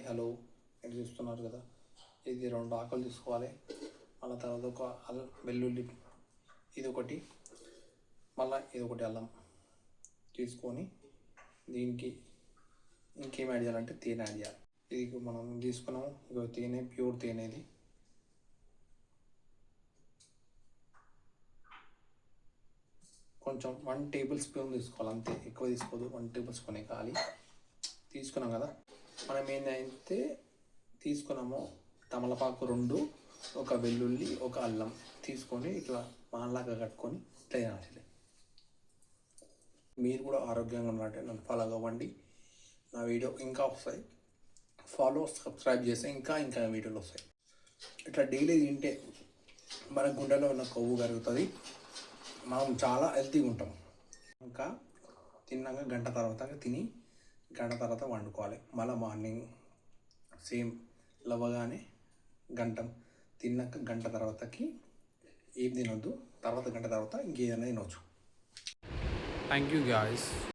Hello, మీరు చూస్తున్నారు కదా, ఇది 2 ఆకులు తీసుకోవాలి. మళ్ళీ తర్వాత ఒక వెల్లుల్లి ఇది ఒకటి, మళ్ళీ ఇది ఒకటి అల్లం తీసుకొని దీనికి ఇంకేం యాడ్ చేయాలంటే తేనె యాడ్ చేయాలి. ఇది మనం తీసుకున్నాము, ఇక తేనె ప్యూర్ తేనె. ఇది కొంచెం 1 టేబుల్ స్పూన్ తీసుకోవాలి, అంతే, ఎక్కువ తీసుకోదు. 1 టేబుల్ స్పూన్ కావాలి. తీసుకున్నాం కదా, మనం ఏంటంటే తీసుకున్నాము తమలపాకు 2, ఒక వెల్లుల్లి, ఒక అల్లం తీసుకొని ఇట్లా మాలాగా కట్టుకొని తినాలి. మీరు కూడా ఆరోగ్యంగా ఉన్నట్టే నన్ను ఫాలో అవ్వండి. నా వీడియో ఇంకా వస్తాయి, సబ్స్క్రైబ్ చేస్తే ఇంకా వీడియోలు వస్తాయి. ఇట్లా డైలీ తింటే మన గుండెలో ఉన్న కొవ్వు కరుగుతుంది, మనం చాలా హెల్తీగా ఉంటాం. ఇంకా తిన్నాక గంట తర్వాత వండుకోవాలి. మళ్ళీ మార్నింగ్ సేమ్ లవ్వగానే తిన్నాక గంట తర్వాతకి ఏం తినొద్దు, గంట తర్వాత ఇంకేదైనా తినవచ్చు. Thank you guys.